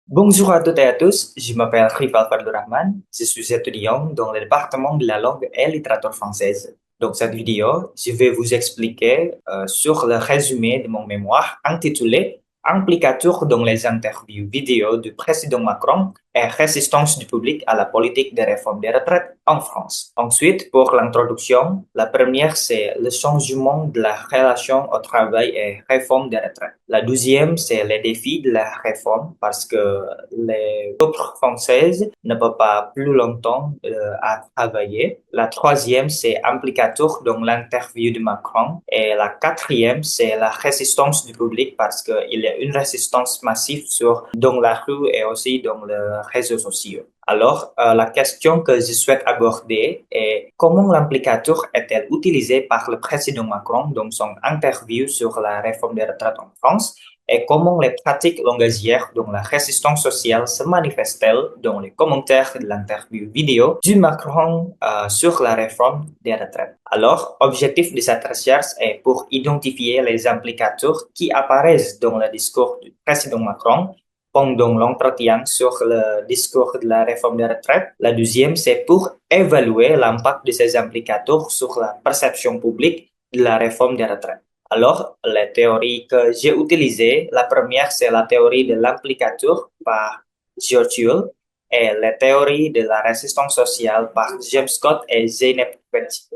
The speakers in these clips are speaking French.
Bonjour à toutes et à tous, je m'appelle Rifal Fadlur Rahman, je suis étudiant dans le département de la langue et littérature française. Dans cette vidéo, je vais vous expliquer sur le résumé de mon mémoire intitulé Implicature dans les interviews vidéo du président Macron et résistance du public à la politique de réforme des retraites en France. Ensuite, pour l'introduction, la première, c'est le changement de la relation au travail et réforme des retraites. La deuxième, c'est les défis de la réforme parce que les peuples françaises ne peuvent pas plus longtemps à travailler. La troisième, c'est implicateur dans l'interview de Macron. Et la quatrième, c'est la résistance du public parce qu'il y a une résistance massive dans la rue et aussi dans les réseaux sociaux. Alors, la question que je souhaite aborder est comment l'implicateur est-elle utilisée par le président Macron dans son interview sur la réforme des retraites en France et comment les pratiques langagières dans la résistance sociale se manifestent-elles dans les commentaires de l'interview vidéo du Macron sur la réforme des retraites. Alors, l'objectif de cette recherche est pour identifier les implicateurs qui apparaissent dans le discours du président Macron pendant l'entretien sur le discours de la réforme des retraites. La deuxième, c'est pour évaluer l'impact de ces implicateurs sur la perception publique de la réforme des retraites. Alors, les théories que j'ai utilisées, la première, c'est la théorie de l'implicateur par George Yule et la théorie de la résistance sociale par James Scott et Zeynep Petit.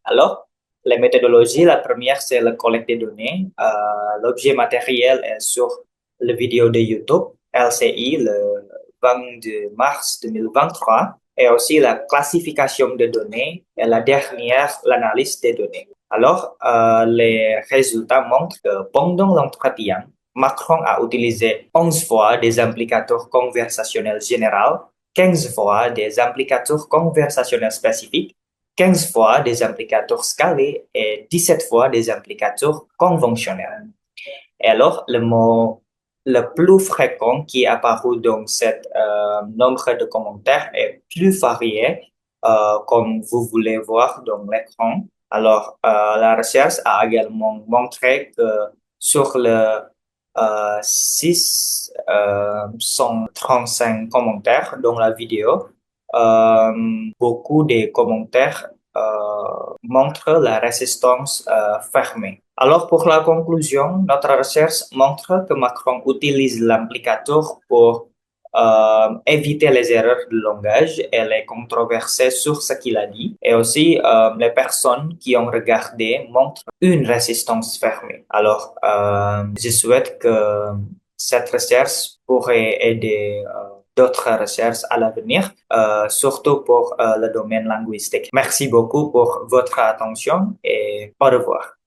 Alors, les méthodologies, la première, c'est la collecte des données. L'objet matériel est sur la vidéo de YouTube, LCI, le 22 mars 2023, et aussi la classification des données et la dernière, l'analyse des données. Alors, les résultats montrent que pendant l'entretien, Macron a utilisé 11 fois des implicateurs conversationnels généraux, 15 fois des implicateurs conversationnels spécifiques, 15 fois des implicateurs scalés et 17 fois des implicateurs conventionnels. Et alors, le mot le plus fréquent qui est apparu dans cet nombre de commentaires est plus varié, comme vous voulez voir dans l'écran. Alors, la recherche a également montré que sur le 635 commentaires dans la vidéo, beaucoup des commentaires montrent la résistance fermée. Alors, pour la conclusion, notre recherche montre que Macron utilise l'implicateur pour éviter les erreurs de langage et les controverser sur ce qu'il a dit. Et aussi, les personnes qui ont regardé montrent une résistance fermée. Alors, je souhaite que cette recherche pourrait aider d'autres recherches à l'avenir, surtout pour le domaine linguistique. Merci beaucoup pour votre attention et au revoir.